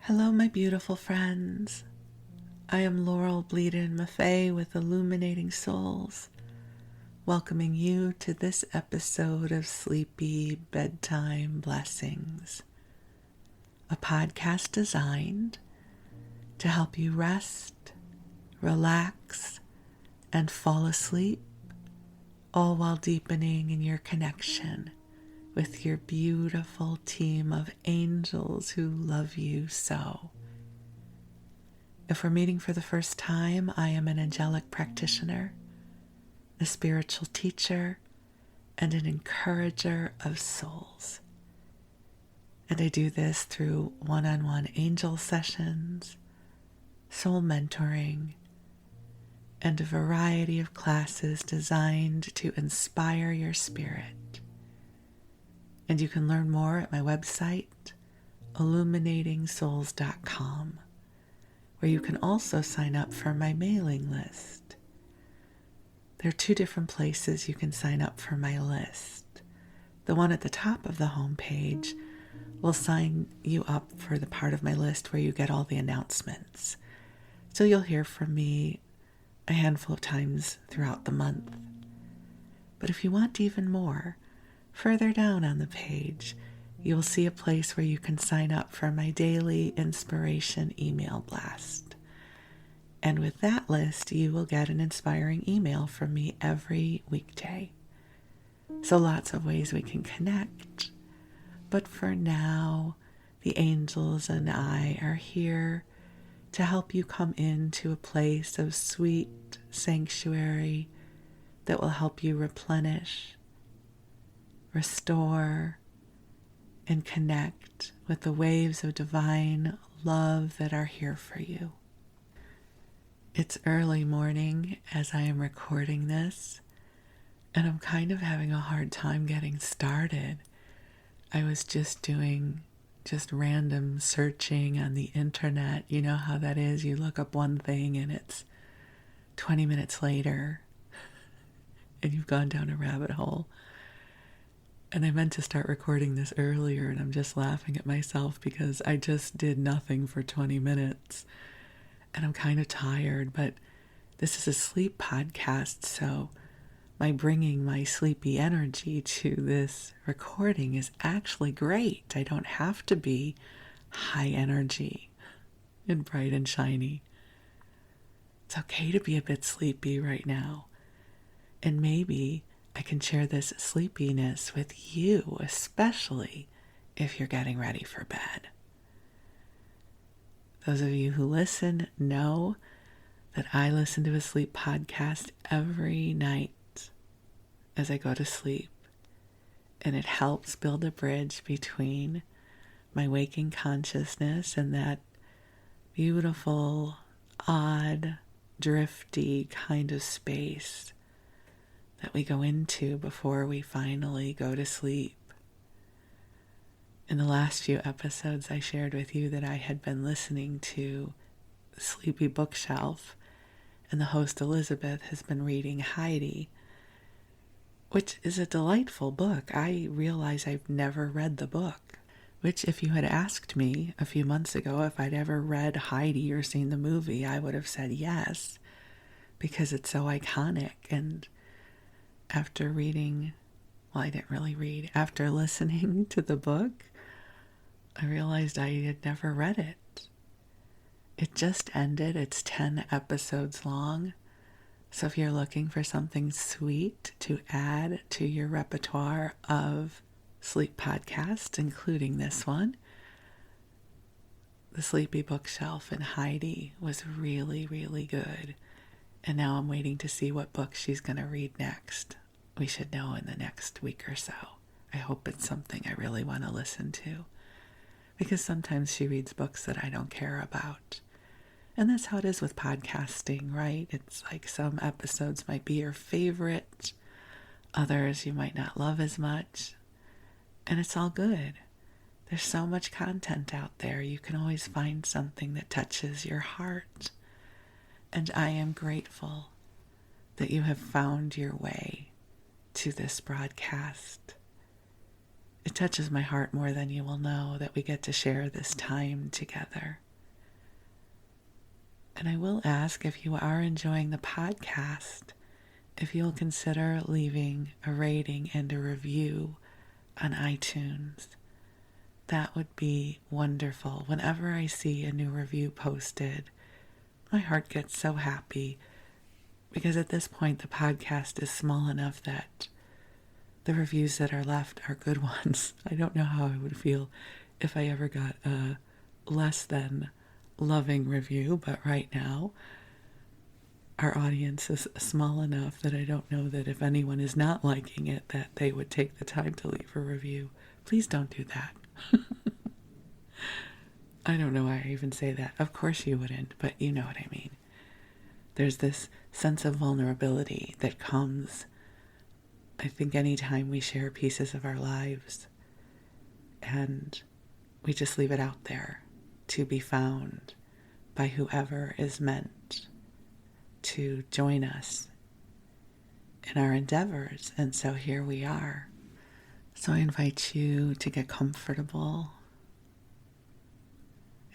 Hello, my beautiful friends. I am Laurel Bleadon-Maffei with Illuminating Souls, welcoming you to this episode of Sleepy Bedtime Blessings, a podcast designed to help you rest, relax, and fall asleep, all while deepening in your connection with your beautiful team of angels who love you so. If we're meeting for the first time, I am an angelic practitioner, a spiritual teacher, and an encourager of souls. And I do this through one-on-one angel sessions, soul mentoring, and a variety of classes designed to inspire your spirit. And you can learn more at my website, illuminatingsouls.com, where you can also sign up for my mailing list. There are two different places you can sign up for my list. The one at the top of the homepage will sign you up for the part of my list where you get all the announcements. So you'll hear from me a handful of times throughout the month. But if you want even more, further down on the page, you will see a place where you can sign up for my daily inspiration email blast. And with that list, you will get an inspiring email from me every weekday. So lots of ways we can connect. But for now, the angels and I are here to help you come into a place of sweet sanctuary that will help you replenish, restore, and connect with the waves of divine love that are here for you. It's early morning as I am recording this, and I'm kind of having a hard time getting started. I was just doing random searching on the internet. You know how that is. You look up one thing and it's 20 minutes later and you've gone down a rabbit hole. And I meant to start recording this earlier, and I'm just laughing at myself because I just did nothing for 20 minutes. And I'm kind of tired, but this is a sleep podcast, so my bringing my sleepy energy to this recording is actually great. I don't have to be high energy and bright and shiny. It's okay to be a bit sleepy right now. And maybe I can share this sleepiness with you, especially if you're getting ready for bed. Those of you who listen know that I listen to a sleep podcast every night as I go to sleep, and it helps build a bridge between my waking consciousness and that beautiful, odd, drifty kind of space that we go into before we finally go to sleep. In the last few episodes, I shared with you that I had been listening to the Sleepy Bookshelf, and the host Elizabeth has been reading Heidi, which is a delightful book. I realize I've never read the book, which if you had asked me a few months ago if I'd ever read Heidi or seen the movie, I would have said yes, because it's so iconic. And after reading, I didn't really read. After listening to the book, I realized I had never read it. It just ended. It's 10 episodes long. So if you're looking for something sweet to add to your repertoire of sleep podcasts, including this one, The Sleepy Bookshelf and Heidi was really, really good. And now I'm waiting to see what book she's going to read next. We should know in the next week or so. I hope it's something I really want to listen to, because sometimes she reads books that I don't care about. And that's how it is with podcasting, right? It's like some episodes might be your favorite, others you might not love as much, and it's all good. There's so much content out there. You can always find something that touches your heart. And I am grateful that you have found your way to this broadcast. touches my heart more than you will know that we get to share this time together. And I will ask, if you are enjoying the podcast, if you'll consider leaving a rating and a review on iTunes. That would be wonderful. Whenever I see a new review posted, my heart gets so happy, because at this point the podcast is small enough that the reviews that are left are good ones. I don't know how I would feel if I ever got a less than loving review, but right now our audience is small enough that I don't know that if anyone is not liking it, that they would take the time to leave a review. Please don't do that. I don't know why I even say that. Of course you wouldn't, but you know what I mean. There's this sense of vulnerability that comes, I think, anytime we share pieces of our lives and we just leave it out there to be found by whoever is meant to join us in our endeavors. And so here we are. So I invite you to get comfortable.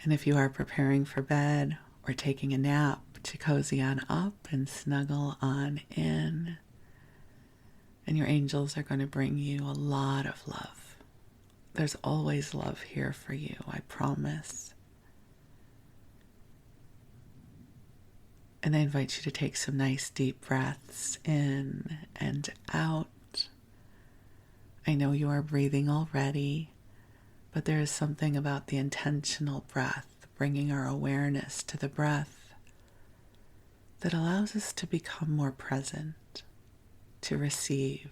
And if you are preparing for bed or taking a nap, to cozy on up and snuggle on in. And your angels are going to bring you a lot of love. There's always love here for you, I promise. And I invite you to take some nice deep breaths in and out. I know you are breathing already, but there is something about the intentional breath, bringing our awareness to the breath, that allows us to become more present, to receive,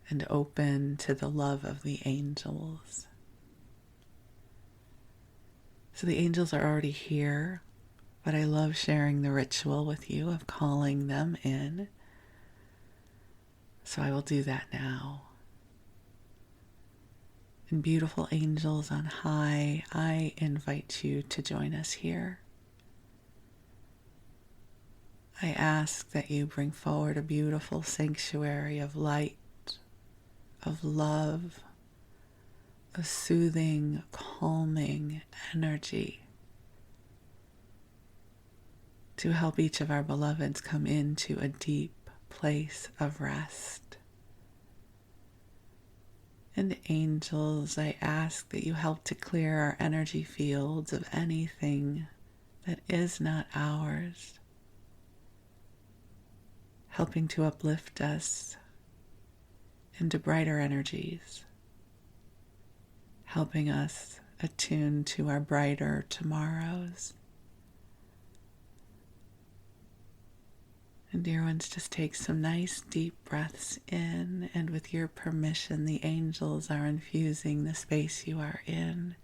and open to the love of the angels. So the angels are already here, but I love sharing the ritual with you of calling them in. So I will do that now. And beautiful angels on high, I invite you to join us here. I ask that you bring forward a beautiful sanctuary of light, of love, a soothing, calming energy to help each of our beloveds come into a deep place of rest. And angels, I ask that you help to clear our energy fields of anything that is not ours, helping to uplift us into brighter energies, helping us attune to our brighter tomorrows. And dear ones, just take some nice deep breaths in, and with your permission, the angels are infusing the space you are in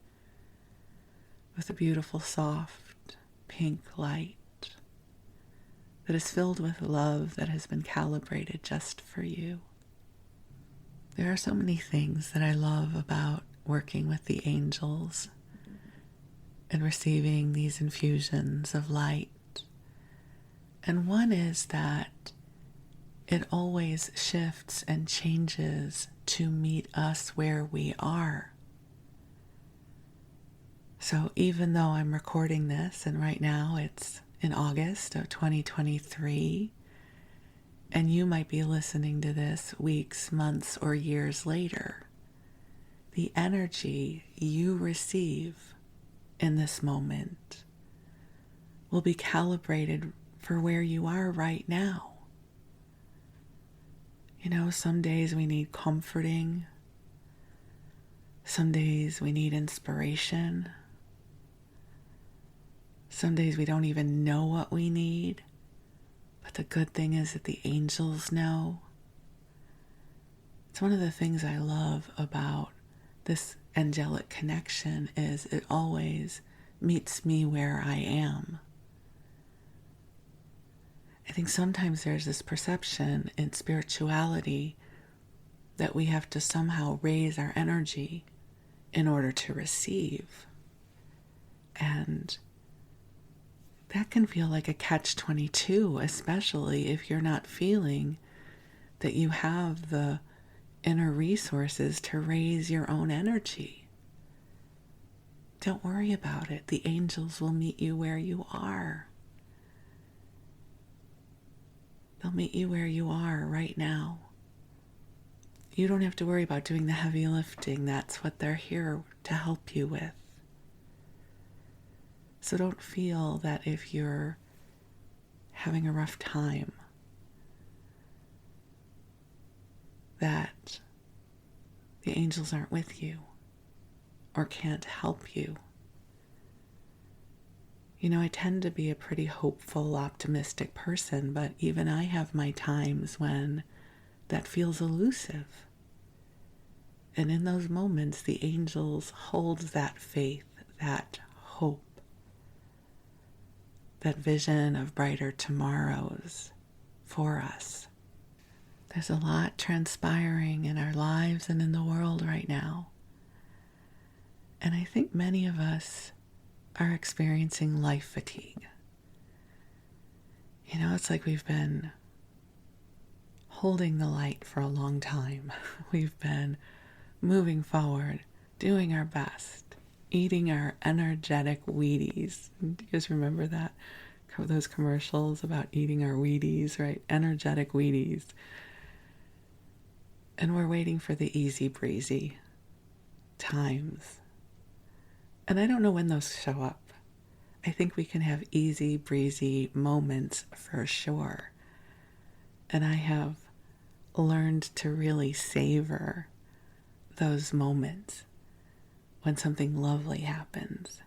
with a beautiful, soft, pink light that is filled with love that has been calibrated just for you. There are so many things that I love about working with the angels and receiving these infusions of light. And one is that it always shifts and changes to meet us where we are. So even though I'm recording this, and right now it's in August of 2023, and you might be listening to this weeks, months, or years later, the energy you receive in this moment will be calibrated for where you are right now. You know, some days we need comforting, some days we need inspiration, some days we don't even know what we need, but the good thing is that the angels know. It's one of the things I love about this angelic connection is it always meets me where I am. I think sometimes there's this perception in spirituality that we have to somehow raise our energy in order to receive. And that can feel like a catch-22, especially if you're not feeling that you have the inner resources to raise your own energy. Don't worry about it. The angels will meet you where you are. They'll meet you where you are right now. You don't have to worry about doing the heavy lifting. That's what they're here to help you with. So don't feel that if you're having a rough time, that the angels aren't with you or can't help you. You know, I tend to be a pretty hopeful, optimistic person, but even I have my times when that feels elusive. And in those moments, the angels hold that faith, that hope, that vision of brighter tomorrows for us. There's a lot transpiring in our lives and in the world right now. And I think many of us are experiencing life fatigue. You know, it's like we've been holding the light for a long time. We've been moving forward, doing our best, eating our energetic Wheaties. Do you guys remember that? Those commercials about eating our Wheaties, right? Energetic Wheaties. And we're waiting for the easy breezy times. And I don't know when those show up. I think we can have easy breezy moments for sure. And I have learned to really savor those moments when something lovely happens.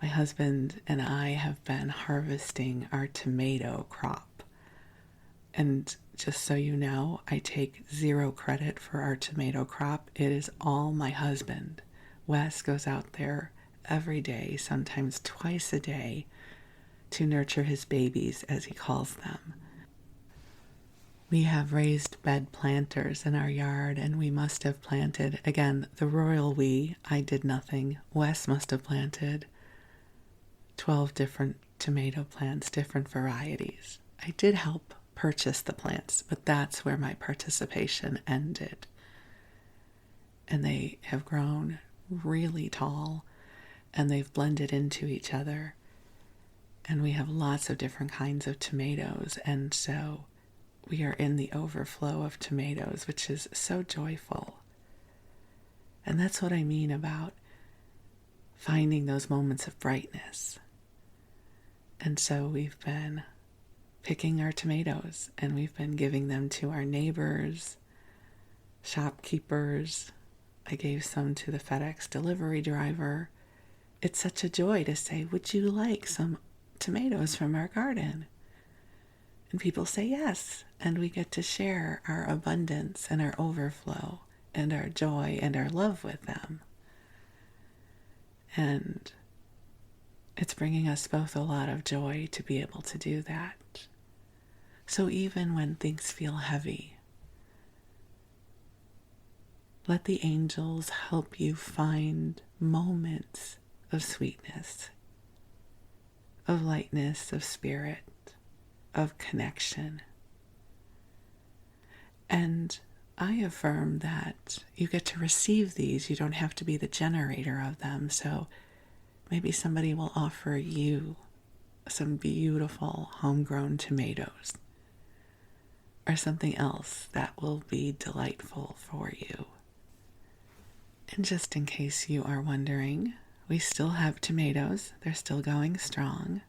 My husband and I have been harvesting our tomato crop. And just so you know, I take zero credit for our tomato crop. It is all my husband. Wes goes out there every day, sometimes twice a day, to nurture his babies, as he calls them. We have raised bed planters in our yard, and we must have planted, again, the royal we, I did nothing. Wes must have planted 12 different tomato plants, different varieties. I did help purchase the plants, but that's where my participation ended. And they have grown really tall, and they've blended into each other. And we have lots of different kinds of tomatoes, and so we are in the overflow of tomatoes, which is so joyful. And that's what I mean about finding those moments of brightness. And so we've been picking our tomatoes, and we've been giving them to our neighbors, shopkeepers. I gave some to the FedEx delivery driver. It's such a joy to say, would you like some tomatoes from our garden? And people say yes, and we get to share our abundance and our overflow and our joy and our love with them. And it's bringing us both a lot of joy to be able to do that. So even when things feel heavy, let the angels help you find moments of sweetness, of lightness, of spirit, of connection. And I affirm that you get to receive these. You don't have to be the generator of them. So maybe somebody will offer you some beautiful homegrown tomatoes or something else that will be delightful for you. And just in case you are wondering, we still have tomatoes. They're still going strong.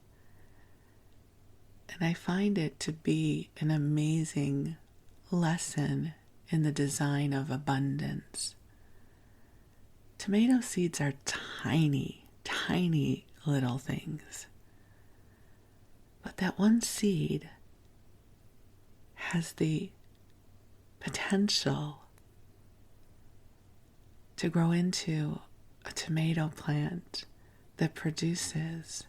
And I find it to be an amazing lesson in the design of abundance. Tomato seeds are tiny, tiny little things. But that one seed has the potential to grow into a tomato plant that produces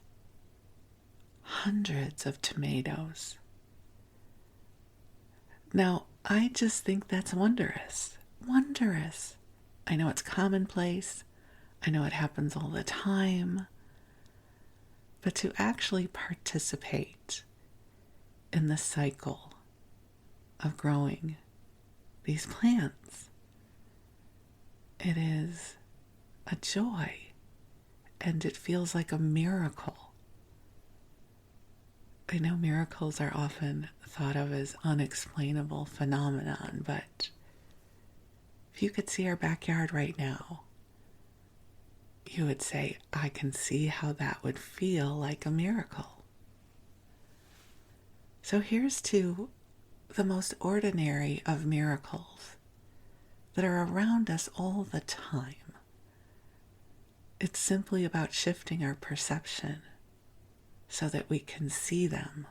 hundreds of tomatoes. Now, I just think that's wondrous. Wondrous. I know it's commonplace. I know it happens all the time. But to actually participate in the cycle of growing these plants. It is a joy, and it feels like a miracle. I know miracles are often thought of as unexplainable phenomenon, but if you could see our backyard right now, you would say, I can see how that would feel like a miracle. So here's to the most ordinary of miracles that are around us all the time. It's simply about shifting our perception so that we can see them.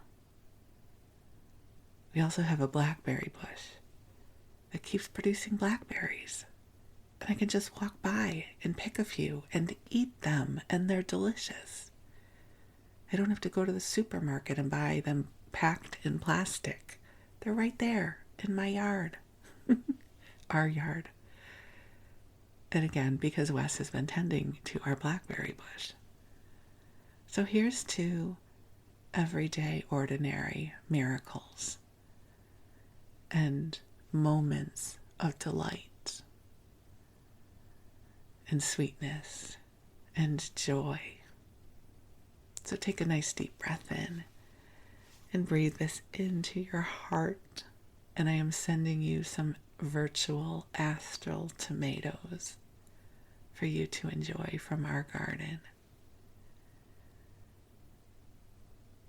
We also have a blackberry bush that keeps producing blackberries. And I can just walk by and pick a few and eat them, and they're delicious. I don't have to go to the supermarket and buy them packed in plastic. They're right there in my yard, our yard. And again, because Wes has been tending to our blackberry bush. So here's to everyday, ordinary miracles and moments of delight and sweetness and joy. So take a nice deep breath in and breathe this into your heart. And I am sending you some virtual astral tomatoes for you to enjoy from our garden.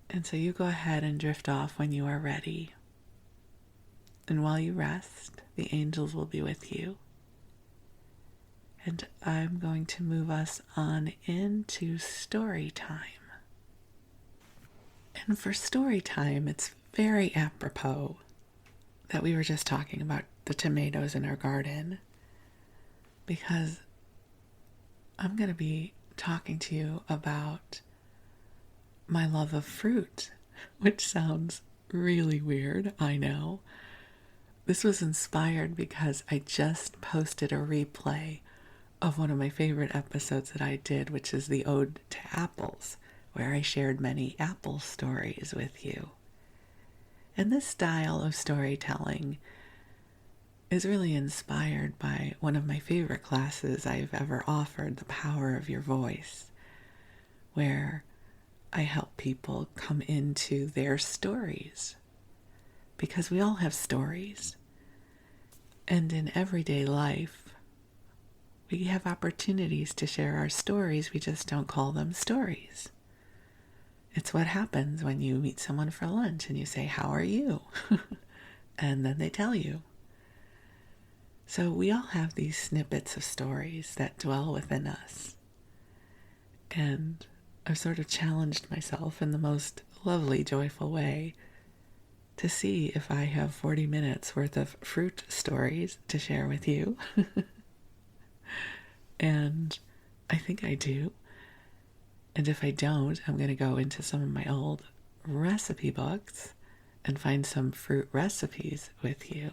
And so you go ahead and drift off when you are ready. And while you rest, the angels will be with you. And I'm going to move us on into story time. And for story time, it's very apropos that we were just talking about the tomatoes in our garden, because I'm going to be talking to you about my love of fruit, which sounds really weird, I know. This was inspired because I just posted a replay of one of my favorite episodes that I did, which is the Ode to Apples, where I shared many apple stories with you. And this style of storytelling is really inspired by one of my favorite classes I've ever offered, The Power of Your Voice, where I help people come into their stories, because we all have stories. And in everyday life, we have opportunities to share our stories. We just don't call them stories. It's what happens when you meet someone for lunch and you say, "How are you?" And then they tell you. So we all have these snippets of stories that dwell within us. And I've sort of challenged myself in the most lovely, joyful way to see if I have 40 minutes worth of fruit stories to share with you. And I think I do. And if I don't, I'm going to go into some of my old recipe books and find some fruit recipes with you.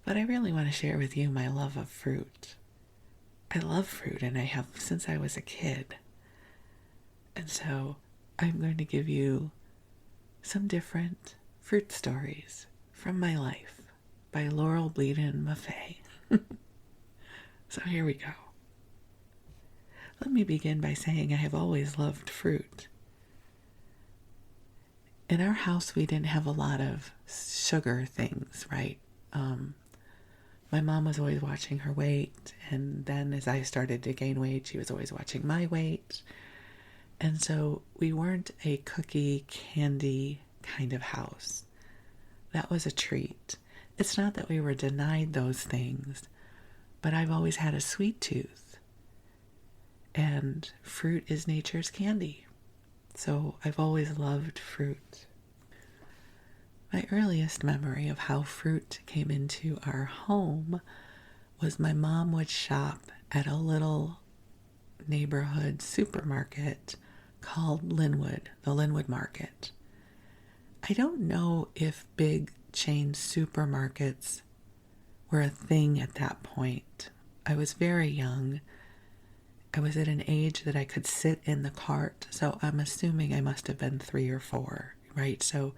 But I really want to share with you my love of fruit. I love fruit, and I have since I was a kid. And so I'm going to give you some different fruit stories from my life by Laurel Bleadon-Maffei. So here we go. Let me begin by saying I have always loved fruit. In our house, we didn't have a lot of sugar things, right? My mom was always watching her weight, and then as I started to gain weight, she was always watching my weight. And so we weren't a cookie, candy kind of house. That was a treat. It's not that we were denied those things, but I've always had a sweet tooth. And fruit is nature's candy. So I've always loved fruit. My earliest memory of how fruit came into our home was my mom would shop at a little neighborhood supermarket called Linwood, the Linwood Market. I don't know if big chain supermarkets were a thing at that point. I was very young. I was at an age that I could sit in the cart, so I'm assuming I must have been 3 or 4, right? So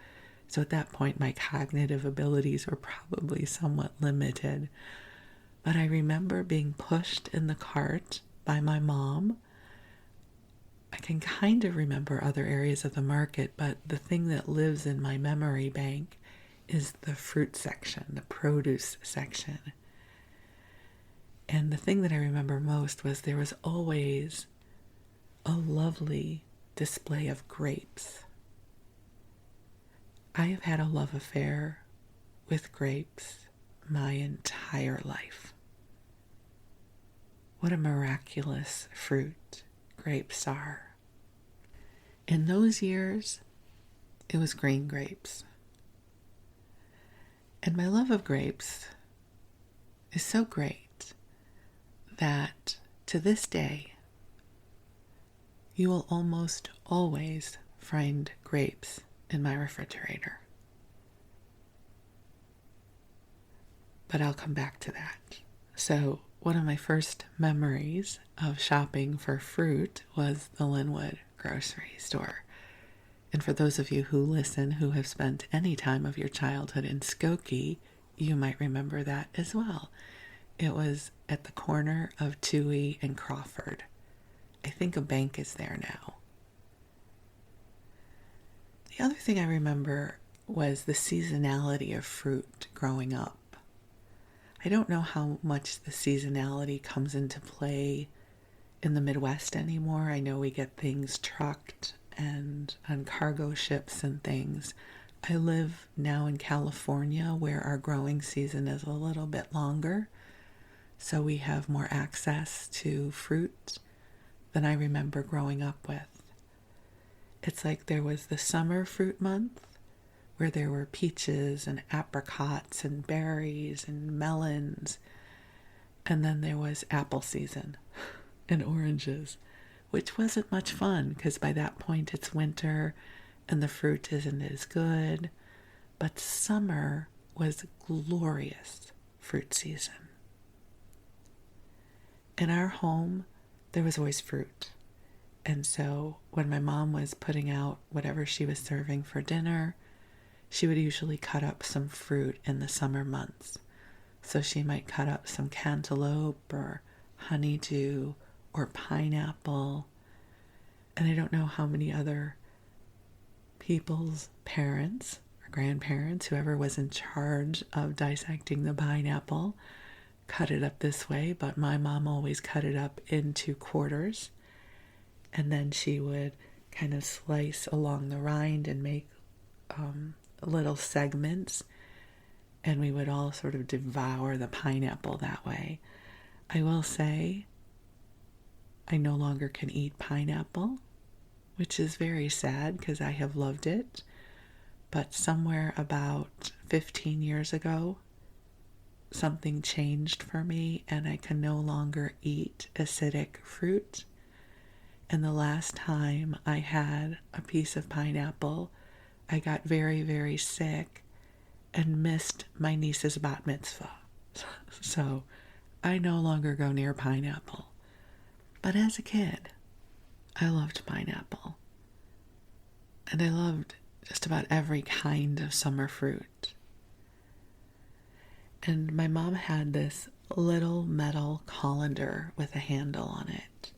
So at that point, my cognitive abilities were probably somewhat limited. But I remember being pushed in the cart by my mom. I can kind of remember other areas of the market, but the thing that lives in my memory bank is the fruit section, the produce section. And the thing that I remember most was there was always a lovely display of grapes. I have had a love affair with grapes my entire life. What a miraculous fruit grapes are. In those years, it was green grapes. And my love of grapes is so great that to this day, you will almost always find grapes in my refrigerator. But I'll come back to that. So one of my first memories of shopping for fruit was the Linwood grocery store. And for those of you who listen who have spent any time of your childhood in Skokie, you might remember that as well. It was at the corner of Toohey and Crawford. I think a bank is there now. The other thing I remember was the seasonality of fruit growing up. I don't know how much the seasonality comes into play in the Midwest anymore. I know we get things trucked and on cargo ships and things. I live now in California where our growing season is a little bit longer, so we have more access to fruit than I remember growing up with. It's like there was the summer fruit month where there were peaches and apricots and berries and melons, and then there was apple season and oranges, which wasn't much fun because by that point it's winter and the fruit isn't as good. But summer was glorious fruit season. In our home, there was always fruit. And so when my mom was putting out whatever she was serving for dinner, she would usually cut up some fruit in the summer months. So she might cut up some cantaloupe or honeydew or pineapple. And I don't know how many other people's parents or grandparents, whoever was in charge of dissecting the pineapple, cut it up this way, but my mom always cut it up into quarters. And then she would kind of slice along the rind and make little segments. And we would all sort of devour the pineapple that way. I will say, I no longer can eat pineapple, which is very sad because I have loved it. But somewhere about 15 years ago, something changed for me and I can no longer eat acidic fruit. And the last time I had a piece of pineapple, I got very, very sick and missed my niece's bat mitzvah. So I no longer go near pineapple. But as a kid, I loved pineapple. And I loved just about every kind of summer fruit. And my mom had this little metal colander with a handle on it.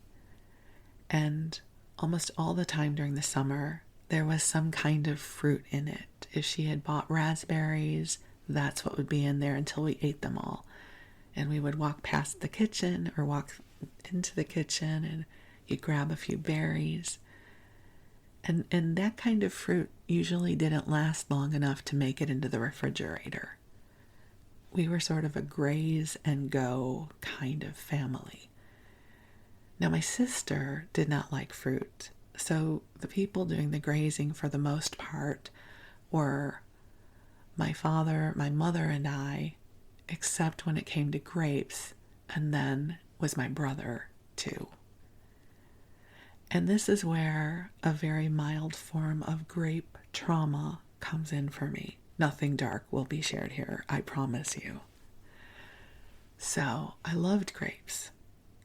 And almost all the time during the summer, there was some kind of fruit in it. If she had bought raspberries, that's what would be in there until we ate them all. And we would walk past the kitchen or walk into the kitchen and you'd grab a few berries. And that kind of fruit usually didn't last long enough to make it into the refrigerator. We were sort of a graze and go kind of family. Now, my sister did not like fruit, so the people doing the grazing for the most part were my father, my mother, and I, except when it came to grapes, and then was my brother, too. And this is where a very mild form of grape trauma comes in for me. Nothing dark will be shared here, I promise you. So, I loved grapes.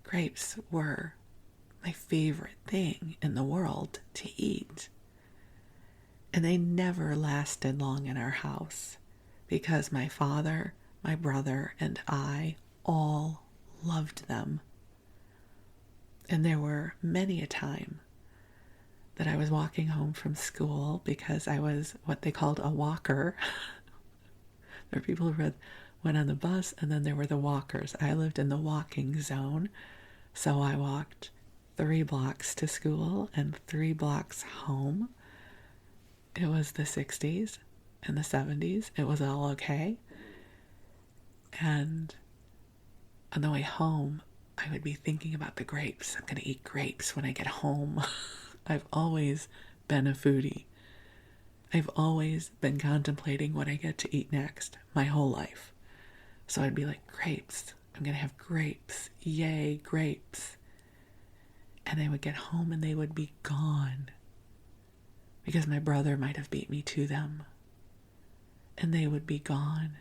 Grapes were my favorite thing in the world to eat. And they never lasted long in our house because my father, my brother, and I all loved them. And there were many a time that I was walking home from school because I was what they called a walker. There were people who went on the bus, and then there were the walkers. I lived in the walking zone, so I walked 3 blocks to school and 3 blocks home. It was the 60s and the 70s. It was all okay. And on the way home, I would be thinking about the grapes. I'm going to eat grapes when I get home. I've always been a foodie. I've always been contemplating what I get to eat next my whole life. So I'd be like, grapes. I'm going to have grapes. Yay, grapes. And I would get home and they would be gone because my brother might have beat me to them. And they would be gone.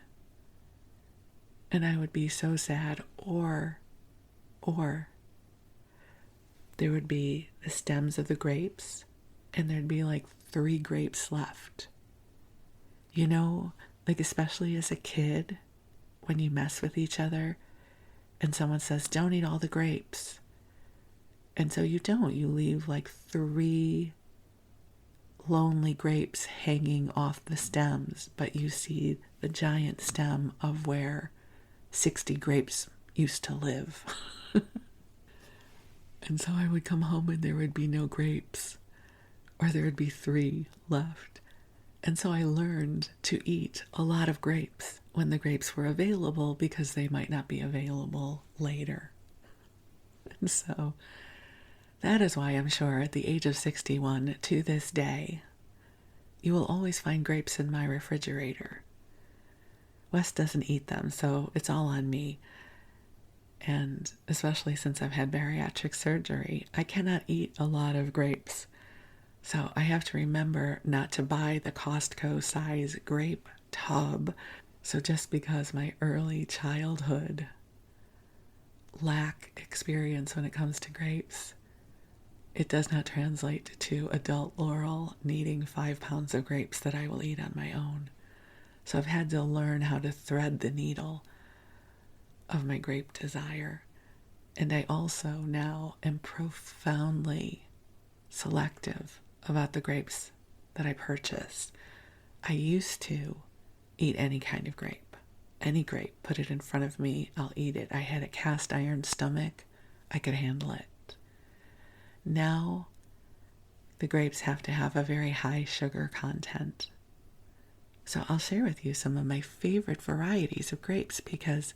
And I would be so sad. Or there would be the stems of the grapes and there'd be like 3 grapes left. You know, like especially as a kid, when you mess with each other and someone says, don't eat all the grapes. And so you don't. You leave like 3 lonely grapes hanging off the stems, but you see the giant stem of where 60 grapes used to live. And so I would come home and there would be no grapes, or there would be 3 left. And so I learned to eat a lot of grapes when the grapes were available because they might not be available later. And so that is why I'm sure at the age of 61 to this day, you will always find grapes in my refrigerator. Wes doesn't eat them, so it's all on me. And especially since I've had bariatric surgery, I cannot eat a lot of grapes. So I have to remember not to buy the Costco size grape tub. So just because my early childhood lack experience when it comes to grapes, it does not translate to adult Laurel needing 5 pounds of grapes that I will eat on my own. So I've had to learn how to thread the needle of my grape desire. And I also now am profoundly selective about the grapes that I purchase. I used to eat any kind of grape. Any grape, put it in front of me, I'll eat it. I had a cast iron stomach. I could handle it. Now, the grapes have to have a very high sugar content. So I'll share with you some of my favorite varieties of grapes because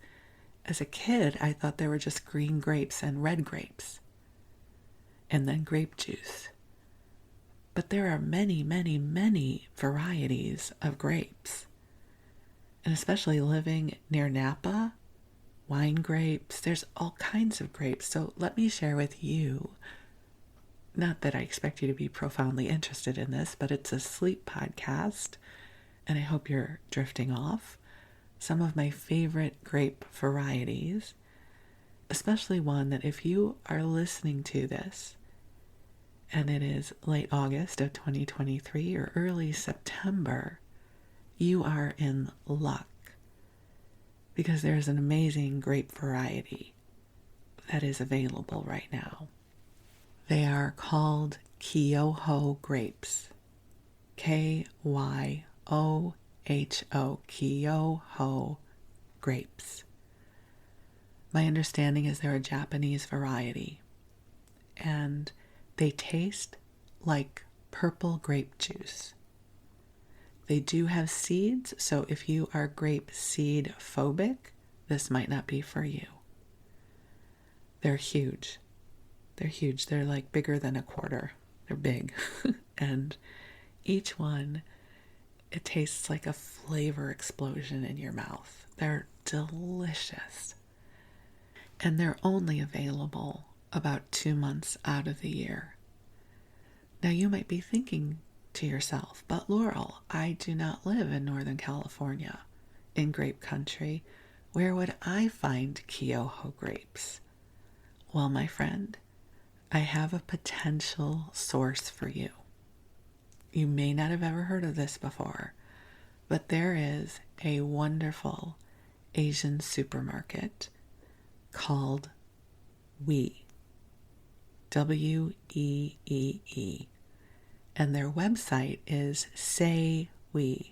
as a kid, I thought there were just green grapes and red grapes, and then grape juice. But there are many, many, many varieties of grapes. And especially living near Napa, wine grapes, there's all kinds of grapes. So let me share with you, not that I expect you to be profoundly interested in this, but it's a sleep podcast, and I hope you're drifting off. Some of my favorite grape varieties, especially one that if you are listening to this, and it is late August of 2023 or early September, you are in luck because there's an amazing grape variety that is available right now. They are called Kyoho grapes. Kyoho, Kyoho grapes. My understanding is they're a Japanese variety, and they taste like purple grape juice. They do have seeds, so if you are grape seed phobic, this might not be for you. They're huge. They're huge. They're like bigger than a quarter. They're big. And each one, it tastes like a flavor explosion in your mouth. They're delicious. And they're only available about 2 months out of the year. Now you might be thinking to yourself, but Laurel, I do not live in Northern California, in grape country. Where would I find Kyoho grapes? Well, my friend, I have a potential source for you. you may not have ever heard of this before, but there is a wonderful Asian supermarket called Weee, Weee, and their website is SayWee,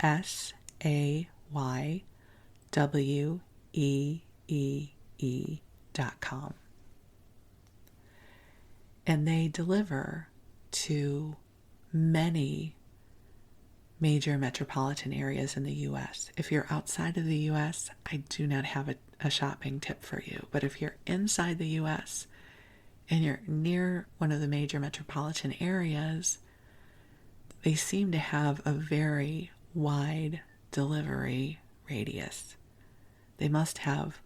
SayWeee.com. And they deliver to many major metropolitan areas in the U.S. If you're outside of the U.S., I do not have a shopping tip for you. But if you're inside the U.S. and you're near one of the major metropolitan areas, they seem to have a very wide delivery radius. They must have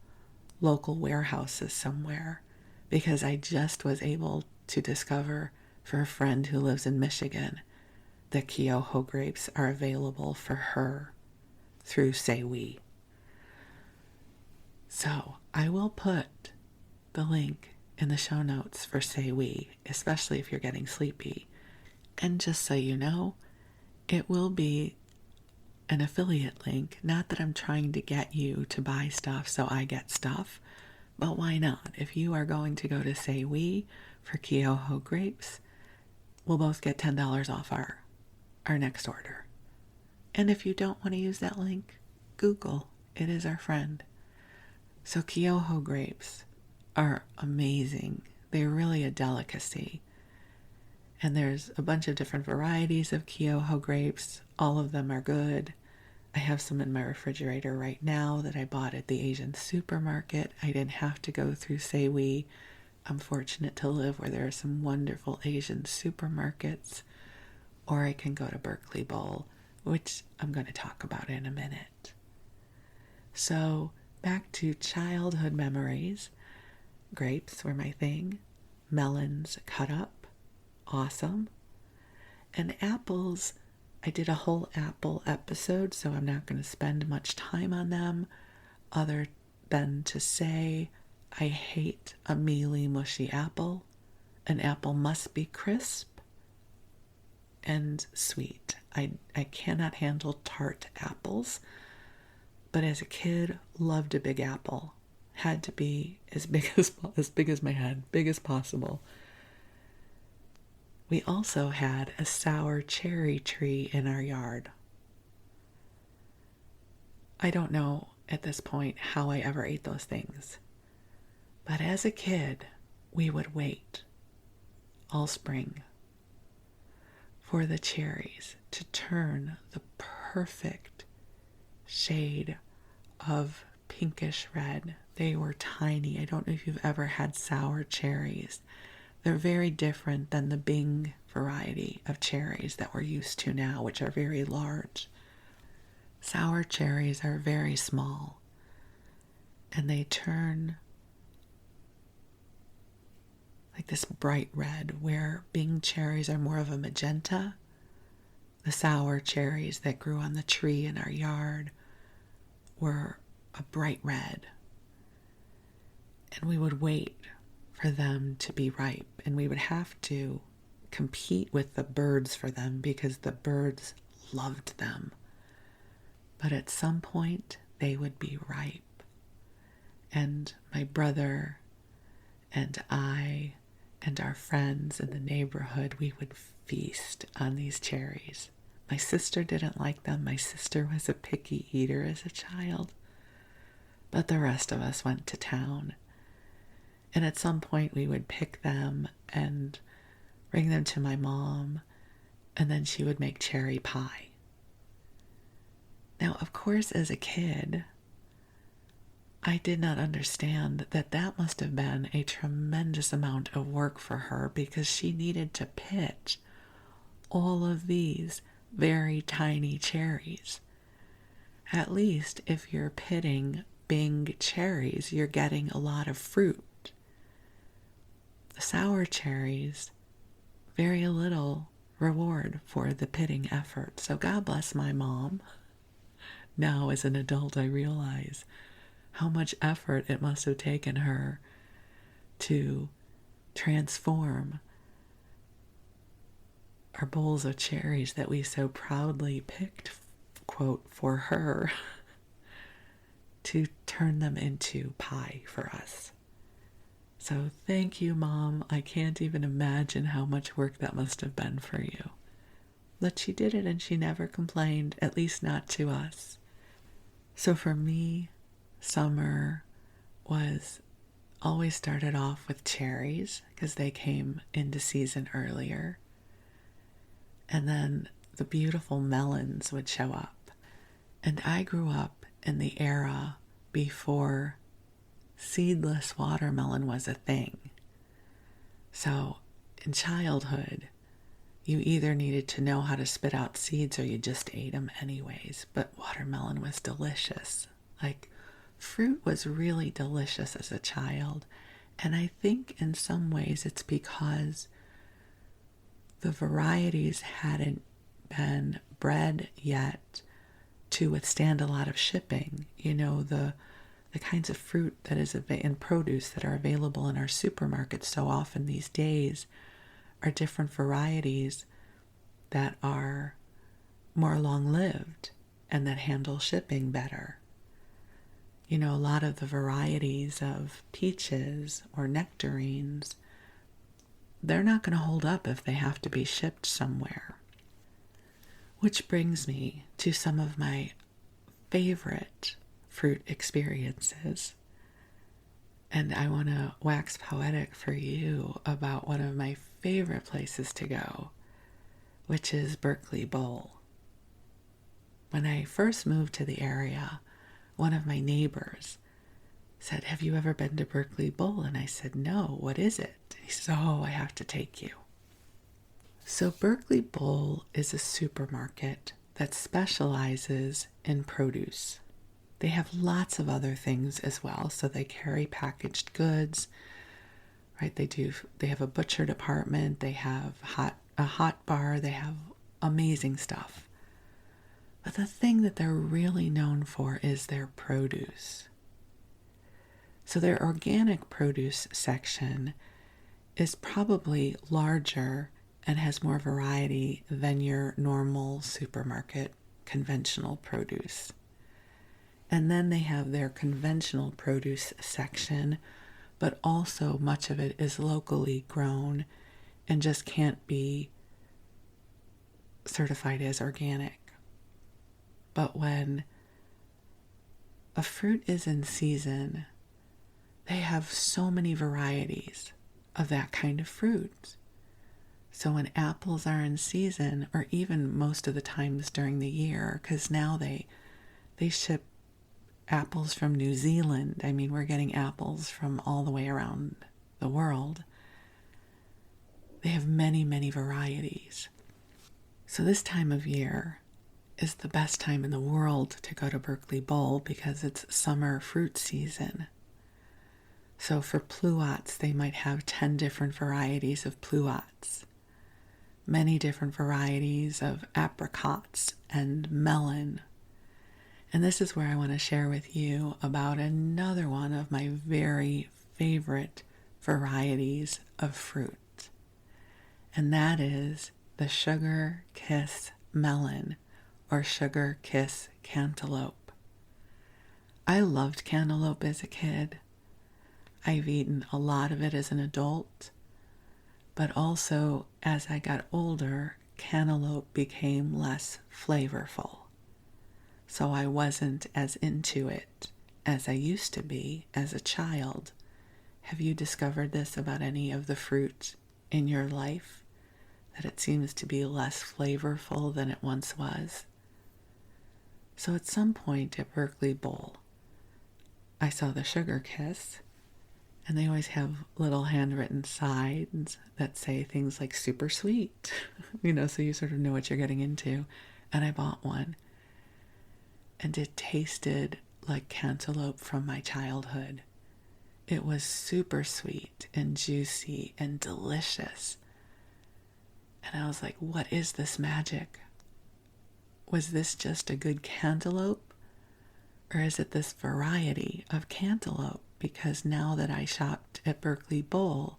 local warehouses somewhere, because I just was able to discover for a friend who lives in Michigan that Kyoho grapes are available for her through SayWee. So I will put the link in the show notes for SayWee, especially if you're getting sleepy. And just so you know, it will be an affiliate link. Not that I'm trying to get you to buy stuff so I get stuff, but why not? If you are going to go to SayWee for Kyoho grapes, we'll both get $10 off our next order. And if you don't want to use that link, Google. It is our friend. So Kyoho grapes are amazing. They're really a delicacy. And there's a bunch of different varieties of Kyoho grapes. All of them are good. I have some in my refrigerator right now that I bought at the Asian supermarket. I didn't have to go through SayWee. I'm fortunate to live where there are some wonderful Asian supermarkets. Or I can go to Berkeley Bowl, which I'm going to talk about in a minute. So, back to childhood memories. Grapes were my thing. Melons cut up. Awesome. And apples, I did a whole apple episode, so I'm not going to spend much time on them, other than to say I hate a mealy, mushy apple. An apple must be crisp and sweet. I cannot handle tart apples, but as a kid, loved a big apple. Had to be as big as my head, big as possible. We also had a sour cherry tree in our yard. I don't know at this point how I ever ate those things, but as a kid, we would wait all spring for the cherries to turn the perfect shade of pinkish red. They were tiny. I don't know if you've ever had sour cherries. They're very different than the Bing variety of cherries that we're used to now, which are very large. Sour cherries are very small, and they turn like this bright red, where Bing cherries are more of a magenta. The sour cherries that grew on the tree in our yard were a bright red. And we would wait for them to be ripe, and we would have to compete with the birds for them because the birds loved them. But at some point, they would be ripe. And my brother and I and our friends in the neighborhood, we would feast on these cherries. My sister didn't like them. My sister was a picky eater as a child. But the rest of us went to town. And at some point we would pick them and bring them to my mom, and then she would make cherry pie. Now, of course, as a kid, I did not understand that that must have been a tremendous amount of work for her, because she needed to pitch all of these very tiny cherries. At least if you're pitting Bing cherries, you're getting a lot of fruit. The sour cherries, very little reward for the pitting effort. So God bless my mom. Now as an adult, I realize how much effort it must have taken her to transform our bowls of cherries that we so proudly picked, quote, for her, to turn them into pie for us. So thank you, Mom. I can't even imagine how much work that must have been for you. But she did it and she never complained, at least not to us. So for me, summer was always started off with cherries because they came into season earlier. And then the beautiful melons would show up. And I grew up in the era before seedless watermelon was a thing. So in childhood, you either needed to know how to spit out seeds or you just ate them anyways. But watermelon was delicious. Like, fruit was really delicious as a child. And I think in some ways it's because the varieties hadn't been bred yet to withstand a lot of shipping. You know, the kinds of fruit that is and produce that are available in our supermarkets so often these days are different varieties that are more long-lived and that handle shipping better. You know, a lot of the varieties of peaches or nectarines, they're not going to hold up if they have to be shipped somewhere. Which brings me to some of my favorite fruit experiences. And I want to wax poetic for you about one of my favorite places to go, which is Berkeley Bowl. When I first moved to the area, one of my neighbors said, "Have you ever been to Berkeley Bowl?" And I said, "No, what is it?" And he said, "Oh, I have to take you." So Berkeley Bowl is a supermarket that specializes in produce. They have lots of other things as well. So they carry packaged goods, right? They have a butcher department. They have a hot bar. They have amazing stuff. But the thing that they're really known for is their produce. So their organic produce section is probably larger and has more variety than your normal supermarket conventional produce. And then they have their conventional produce section, but also much of it is locally grown and just can't be certified as organic. But when a fruit is in season, they have so many varieties of that kind of fruit. So when apples are in season, or even most of the times during the year, because now they ship apples from New Zealand. I mean, we're getting apples from all the way around the world. They have many, many varieties. So this time of year is the best time in the world to go to Berkeley Bowl because it's summer fruit season. So for pluots, they might have 10 different varieties of pluots, many different varieties of apricots and melon. And this is where I want to share with you about another one of my very favorite varieties of fruit. And that is the sugar kiss melon or sugar kiss cantaloupe. I loved cantaloupe as a kid. I've eaten a lot of it as an adult, but also as I got older, cantaloupe became less flavorful. So I wasn't as into it as I used to be as a child. Have you discovered this about any of the fruit in your life? That it seems to be less flavorful than it once was? So at some point at Berkeley Bowl, I saw the sugar kiss, and they always have little handwritten signs that say things like super sweet, so you sort of know what you're getting into. And I bought one. And it tasted like cantaloupe from my childhood. It was super sweet and juicy and delicious. And I was like, what is this magic? Was this just a good cantaloupe? Or is it this variety of cantaloupe? Because now that I shopped at Berkeley Bowl,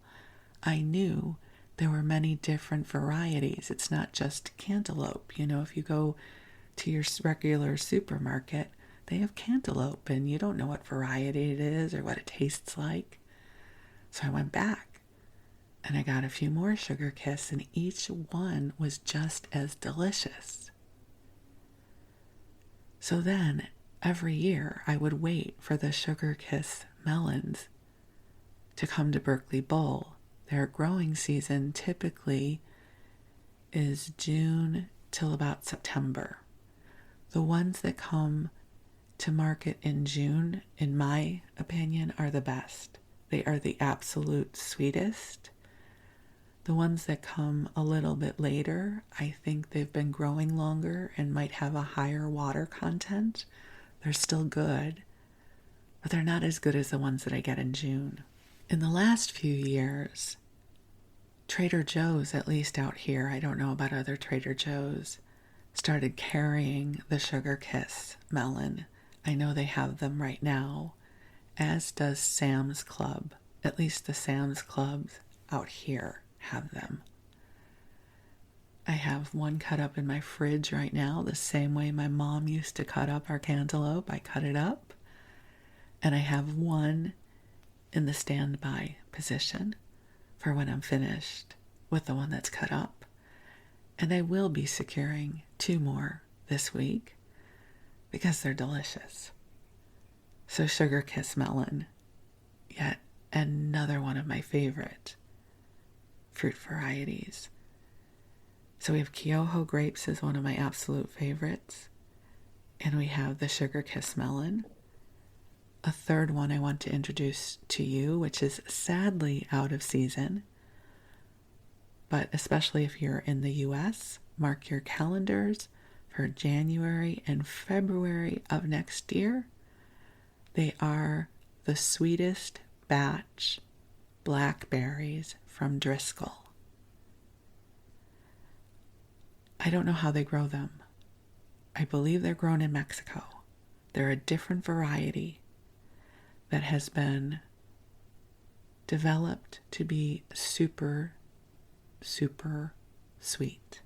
I knew there were many different varieties. It's not just cantaloupe. If you go to your regular supermarket, they have cantaloupe, and you don't know what variety it is or what it tastes like. So I went back, and I got a few more Sugar Kiss, and each one was just as delicious. So then, every year, I would wait for the Sugar Kiss melons to come to Berkeley Bowl. Their growing season typically is June till about September. The ones that come to market in June, in my opinion, are the best. They are the absolute sweetest. The ones that come a little bit later, I think they've been growing longer and might have a higher water content. They're still good, but they're not as good as the ones that I get in June. In the last few years, Trader Joe's, at least out here, I don't know about other Trader Joe's, started carrying the Sugar Kiss melon. I know they have them right now, as does Sam's Club. At least the Sam's Clubs out here have them. I have one cut up in my fridge right now, the same way my mom used to cut up our cantaloupe. I cut it up. And I have one in the standby position for when I'm finished with the one that's cut up. And I will be securing 2 more this week because they're delicious. So Sugar Kiss melon, yet another one of my favorite fruit varieties. So we have Kyoho grapes is one of my absolute favorites. And we have the Sugar Kiss melon. A third one I want to introduce to you, which is sadly out of season, but especially if you're in the US, mark your calendars for January and February of next year. They are the sweetest batch blackberries from Driscoll. I don't know how they grow them. I believe they're grown in Mexico. They're a different variety that has been developed to be super, super sweet.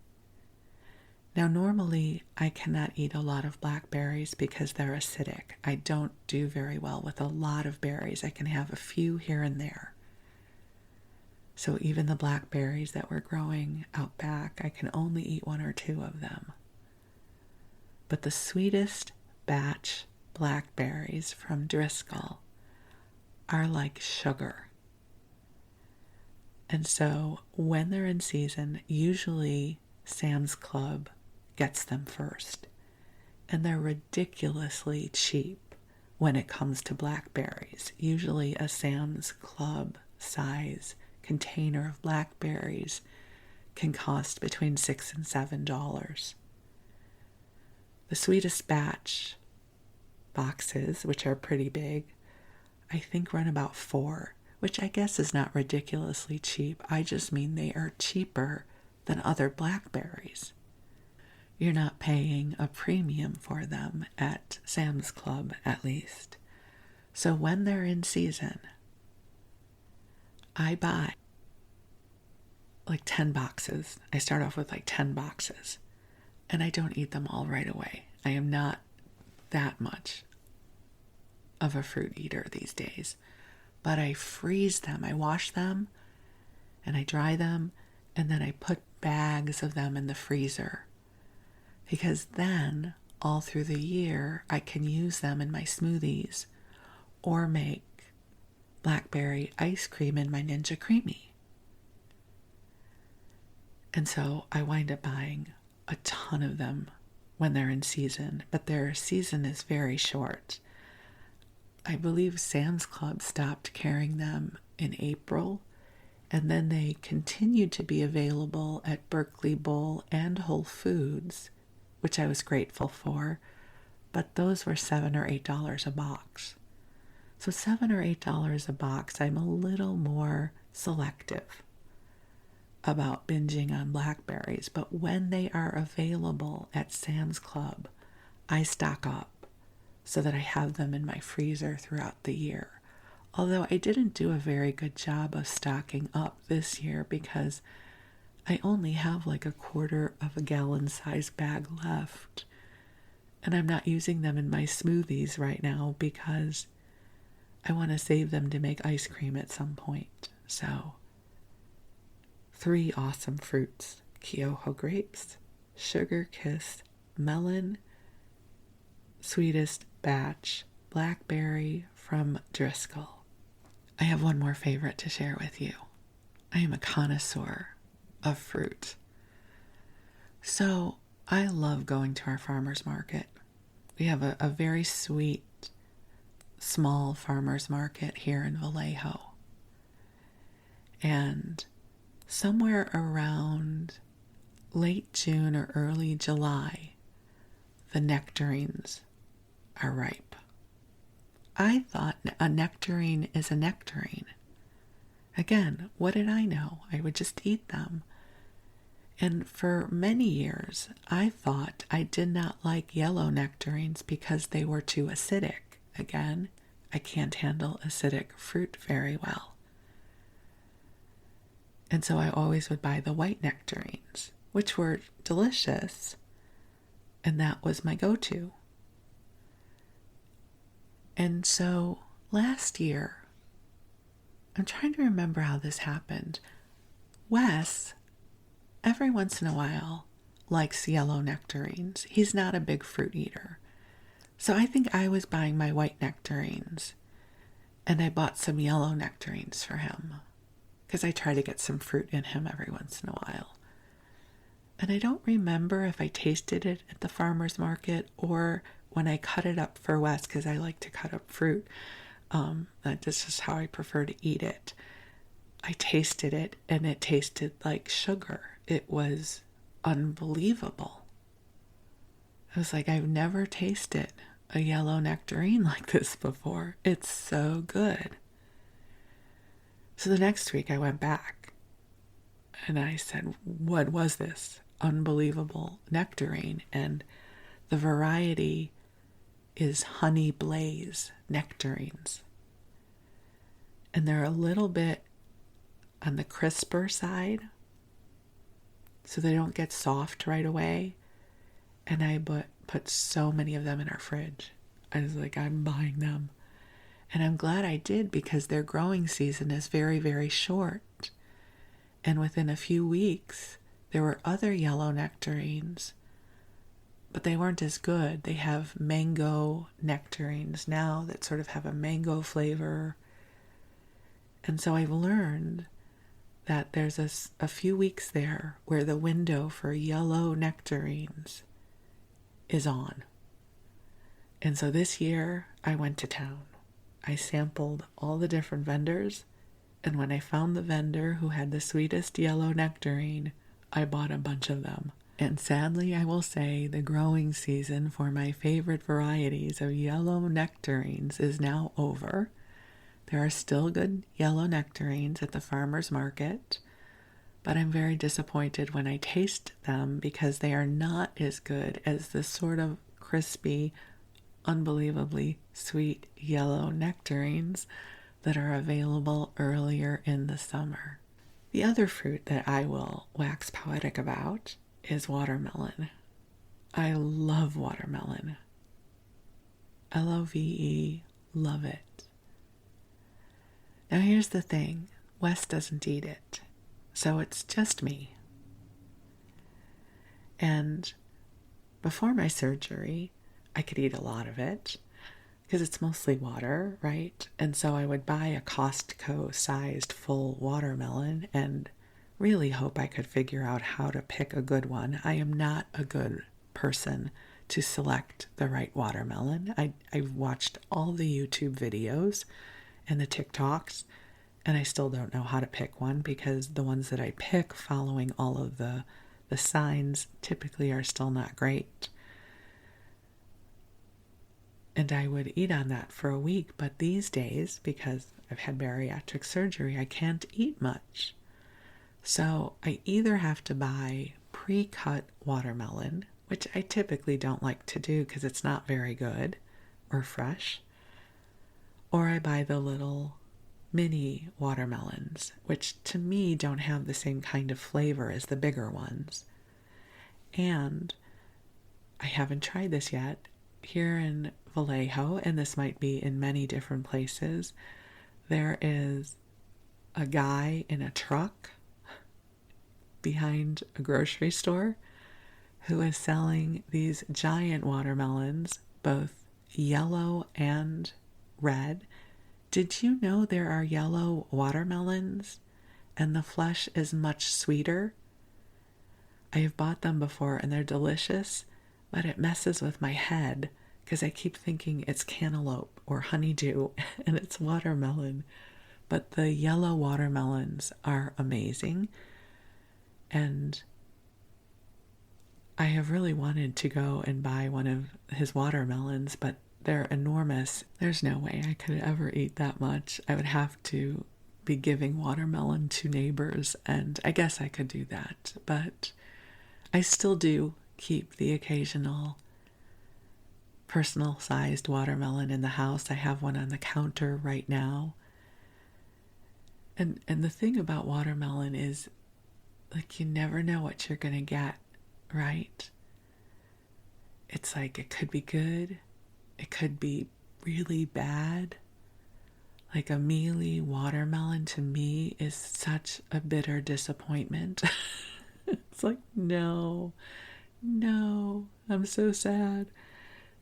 Now, normally I cannot eat a lot of blackberries because they're acidic. I don't do very well with a lot of berries. I can have a few here and there. So even the blackberries that we're growing out back, I can only eat 1 or 2 of them. But the sweetest batch blackberries from Driscoll are like sugar. And so when they're in season, usually Sam's Club gets them first. And they're ridiculously cheap when it comes to blackberries. Usually a Sam's Club size container of blackberries can cost between $6 and $7. The sweetest batch boxes, which are pretty big, I think run about $4, which I guess is not ridiculously cheap. I just mean they are cheaper than other blackberries. You're not paying a premium for them at Sam's Club, at least. So when they're in season, I buy like 10 boxes. I start off with like 10 boxes, and I don't eat them all right away. I am not that much of a fruit eater these days, but I freeze them. I wash them and I dry them, and then I put bags of them in the freezer, because then all through the year I can use them in my smoothies or make blackberry ice cream in my Ninja Creamy. And so I wind up buying a ton of them when they're in season, but their season is very short. I believe Sam's Club stopped carrying them in April, and then they continued to be available at Berkeley Bowl and Whole Foods, which I was grateful for, but those were $7 or $8 a box. So $7 or $8 a box, I'm a little more selective about binging on blackberries, but when they are available at Sam's Club, I stock up so that I have them in my freezer throughout the year. Although I didn't do a very good job of stocking up this year because I only have like a quarter of a gallon size bag left. And I'm not using them in my smoothies right now because I want to save them to make ice cream at some point. So, 3 awesome fruits: Kyoho grapes, sugar kiss melon, sweetest batch blackberry from Driscoll. I have one more favorite to share with you. I am a connoisseur of fruit. So I love going to our farmer's market. We have a very sweet, small farmer's market here in Vallejo. And somewhere around late June or early July, the nectarines are ripe. I thought a nectarine is a nectarine. Again, what did I know? I would just eat them. And for many years, I thought I did not like yellow nectarines because they were too acidic. Again, I can't handle acidic fruit very well. And so I always would buy the white nectarines, which were delicious, and that was my go-to. And so last year, I'm trying to remember how this happened. Wes, every once in a while, likes yellow nectarines. He's not a big fruit eater. So I think I was buying my white nectarines, and I bought some yellow nectarines for him because I try to get some fruit in him every once in a while. And I don't remember if I tasted it at the farmer's market or when I cut it up for Wes, because I like to cut up fruit. That's just how I prefer to eat it. I tasted it, and it tasted like sugar. It was unbelievable. I was like, I've never tasted a yellow nectarine like this before. It's so good. So the next week I went back, and I said, what was this unbelievable nectarine? And the variety is honey blaze nectarines. And they're a little bit on the crisper side, so they don't get soft right away. And I put so many of them in our fridge. I was like, I'm buying them. And I'm glad I did, because their growing season is very, very short. And within a few weeks, there were other yellow nectarines, but they weren't as good. They have mango nectarines now that sort of have a mango flavor. And so I've learned that there's a few weeks there where the window for yellow nectarines is on. And so this year I went to town. I sampled all the different vendors, and when I found the vendor who had the sweetest yellow nectarine, I bought a bunch of them. And sadly, I will say the growing season for my favorite varieties of yellow nectarines is now over. There are still good yellow nectarines at the farmer's market, but I'm very disappointed when I taste them because they are not as good as the sort of crispy, unbelievably sweet yellow nectarines that are available earlier in the summer. The other fruit that I will wax poetic about is watermelon. I love watermelon. LOVE, love it. Now here's the thing, Wes doesn't eat it, so it's just me. And before my surgery, I could eat a lot of it because it's mostly water, right? And so I would buy a Costco-sized full watermelon and really hope I could figure out how to pick a good one. I am not a good person to select the right watermelon. I've watched all the YouTube videos and the TikToks, and I still don't know how to pick one because the ones that I pick following all of the signs typically are still not great. And I would eat on that for a week, but these days, because I've had bariatric surgery, I can't eat much. So I either have to buy pre-cut watermelon, which I typically don't like to do because it's not very good or fresh, or I buy the little mini watermelons, which to me don't have the same kind of flavor as the bigger ones. And I haven't tried this yet. Here in Vallejo, and this might be in many different places, there is a guy in a truck behind a grocery store who is selling these giant watermelons, both yellow and red. Did you know there are yellow watermelons and the flesh is much sweeter? I have bought them before and they're delicious, but it messes with my head because I keep thinking it's cantaloupe or honeydew and it's watermelon. But the yellow watermelons are amazing, and I have really wanted to go and buy one of his watermelons, but they're enormous. There's no way I could ever eat that much. I would have to be giving watermelon to neighbors, and I guess I could do that. But I still do keep the occasional personal-sized watermelon in the house. I have one on the counter right now. And the thing about watermelon is, like, you never know what you're going to get, right? It's like it could be good. It could be really bad. Like a mealy watermelon to me is such a bitter disappointment. It's like, no, I'm so sad.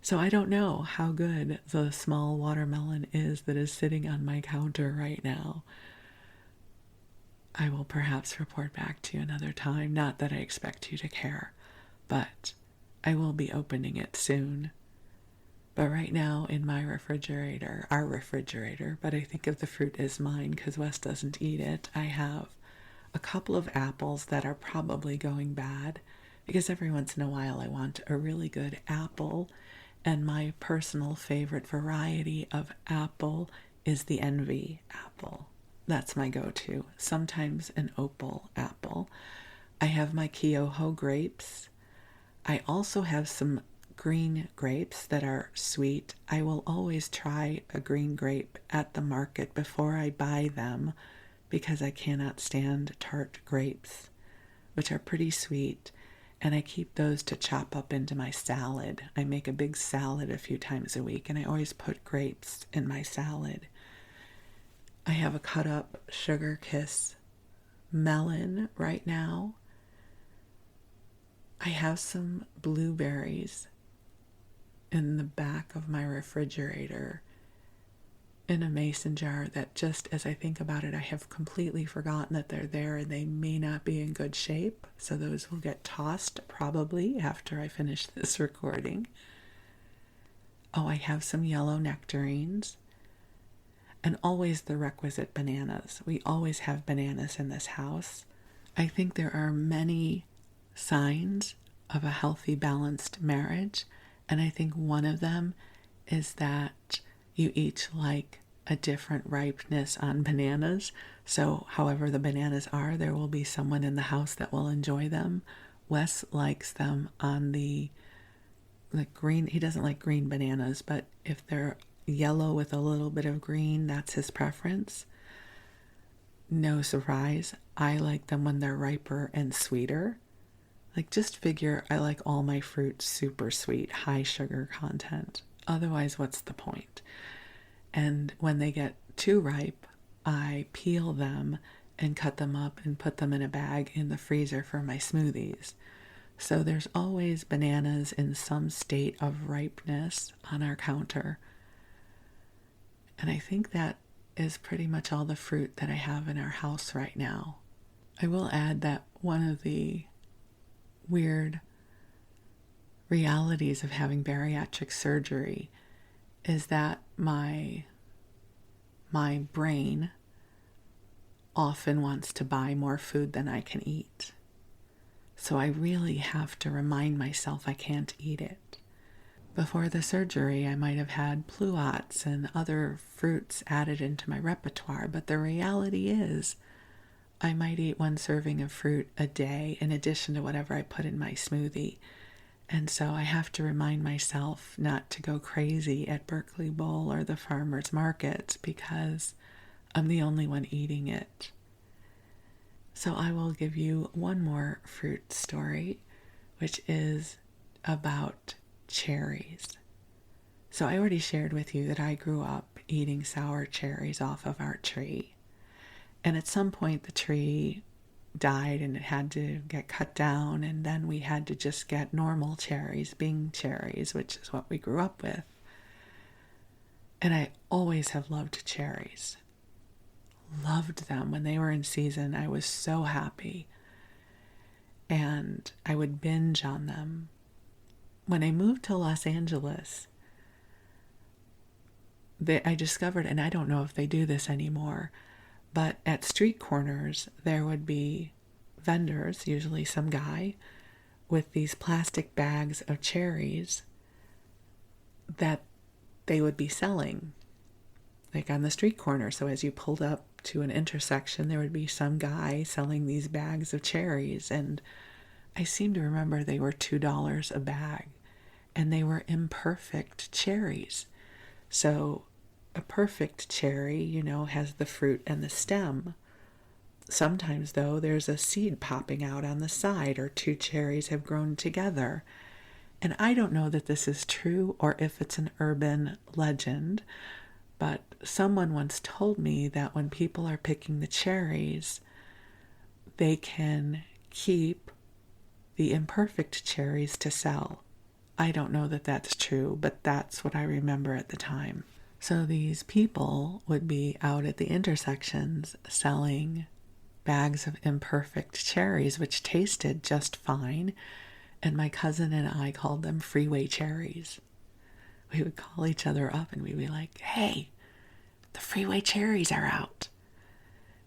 So I don't know how good the small watermelon is that is sitting on my counter right now. I will perhaps report back to you another time. Not that I expect you to care, but I will be opening it soon. But right now in my refrigerator, our refrigerator, but I think of the fruit as mine because Wes doesn't eat it, I have a couple of apples that are probably going bad because every once in a while I want a really good apple, and my personal favorite variety of apple is the Envy apple. That's my go-to. Sometimes an opal apple. I have my Kyoho grapes. I also have some green grapes that are sweet. I will always try a green grape at the market before I buy them because I cannot stand tart grapes, which are pretty sweet, and I keep those to chop up into my salad. I make a big salad a few times a week, and I always put grapes in my salad. I have a cut up Sugar Kiss melon right now. I have some blueberries in the back of my refrigerator in a mason jar that, just as I think about it, I have completely forgotten that they're there and they may not be in good shape. So those will get tossed probably after I finish this recording. Oh, I have some yellow nectarines. And always the requisite bananas. We always have bananas in this house. I think there are many signs of a healthy, balanced marriage, and I think one of them is that you each like a different ripeness on bananas. So however the bananas are, there will be someone in the house that will enjoy them. Wes likes them on the green. He doesn't like green bananas, but if they're yellow with a little bit of green, that's his preference. No surprise, I like them when they're riper and sweeter. Like, just figure I like all my fruit super sweet, high sugar content. Otherwise, what's the point? And when they get too ripe, I peel them and cut them up and put them in a bag in the freezer for my smoothies. So there's always bananas in some state of ripeness on our counter. And I think that is pretty much all the fruit that I have in our house right now. I will add that one of the weird realities of having bariatric surgery is that my brain often wants to buy more food than I can eat. So I really have to remind myself I can't eat it. Before the surgery, I might have had pluots and other fruits added into my repertoire, but the reality is I might eat one serving of fruit a day in addition to whatever I put in my smoothie. And so I have to remind myself not to go crazy at Berkeley Bowl or the farmers market because I'm the only one eating it. So I will give you one more fruit story, which is about cherries. So I already shared with you that I grew up eating sour cherries off of our tree. And at some point the tree died and it had to get cut down, and then we had to just get normal cherries, Bing cherries, which is what we grew up with. And I always have loved cherries. Loved them when they were in season. I was so happy. And I would binge on them. When I moved to Los Angeles, I discovered, and I don't know if they do this anymore, but at street corners, there would be vendors, usually some guy, with these plastic bags of cherries that they would be selling, like on the street corner. So as you pulled up to an intersection, there would be some guy selling these bags of cherries. And I seem to remember they were $2 a bag, and they were imperfect cherries. So a perfect cherry, has the fruit and the stem. Sometimes, though, there's a seed popping out on the side, or two cherries have grown together. And I don't know that this is true or if it's an urban legend, but someone once told me that when people are picking the cherries, they can keep the imperfect cherries to sell. I don't know that that's true, but that's what I remember at the time. So these people would be out at the intersections selling bags of imperfect cherries, which tasted just fine. And my cousin and I called them freeway cherries. We would call each other up and we'd be like, hey, the freeway cherries are out.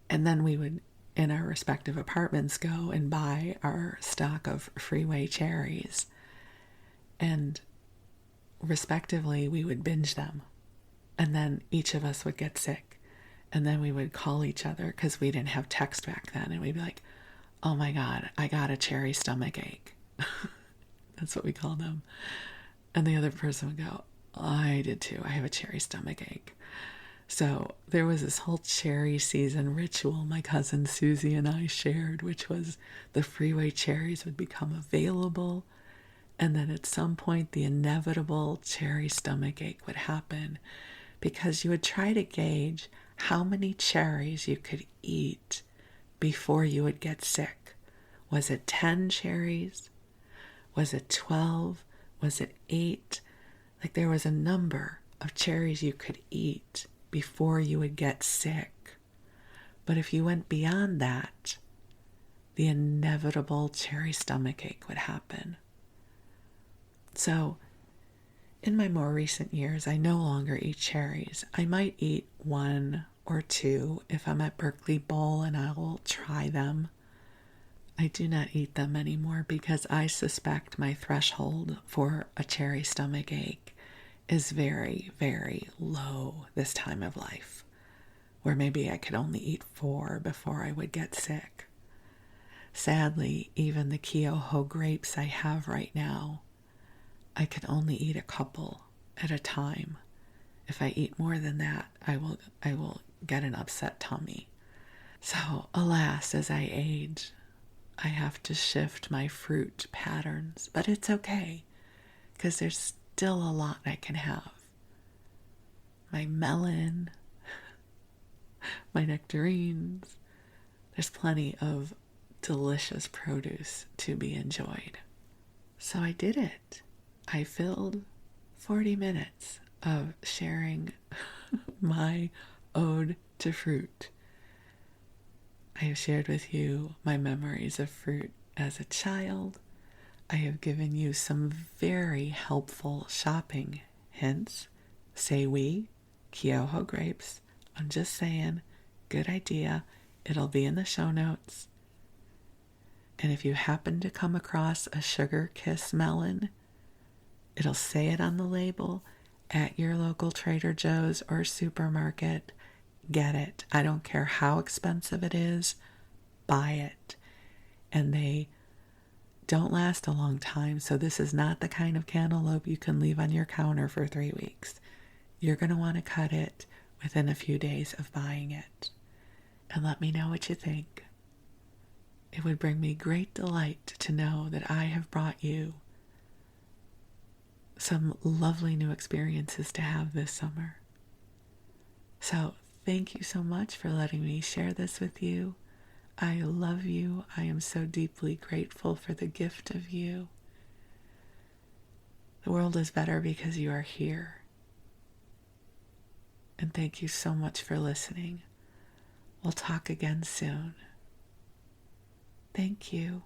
And then we would, in our respective apartments, go and buy our stock of freeway cherries. And respectively, we would binge them. And then each of us would get sick. And then we would call each other, because we didn't have text back then. And we'd be like, oh my God, I got a cherry stomach ache. That's what we called them. And the other person would go, I did too. I have a cherry stomach ache. So there was this whole cherry season ritual my cousin Susie and I shared, which was the freeway cherries would become available. And then at some point, the inevitable cherry stomach ache would happen, because you would try to gauge how many cherries you could eat before you would get sick. Was it 10 cherries? Was it 12? Was it 8? Like, there was a number of cherries you could eat before you would get sick. But if you went beyond that, the inevitable cherry stomach ache would happen. So, in my more recent years, I no longer eat cherries. I might eat 1 or 2 if I'm at Berkeley Bowl, and I will try them. I do not eat them anymore because I suspect my threshold for a cherry stomach ache is very, very low this time of life, where maybe I could only eat 4 before I would get sick. Sadly, even the Kyoho grapes I have right now, I can only eat a couple at a time. If I eat more than that, I will get an upset tummy. So, alas, as I age, I have to shift my fruit patterns, but it's okay, because there's still a lot I can have. My melon, my nectarines, there's plenty of delicious produce to be enjoyed. So I did it. I filled 40 minutes of sharing my ode to fruit. I have shared with you my memories of fruit as a child. I have given you some very helpful shopping hints. Say we, Kyoho grapes. I'm just saying, good idea. It'll be in the show notes. And if you happen to come across a sugar kiss melon, it'll say it on the label at your local Trader Joe's or supermarket. Get it. I don't care how expensive it is. Buy it. And they don't last a long time, so this is not the kind of cantaloupe you can leave on your counter for 3 weeks. You're going to want to cut it within a few days of buying it and let me know what you think. It would bring me great delight to know that I have brought you some lovely new experiences to have this summer. So thank you so much for letting me share this with you. I love you. I am so deeply grateful for the gift of you. The world is better because you are here. And thank you so much for listening. We'll talk again soon. Thank you.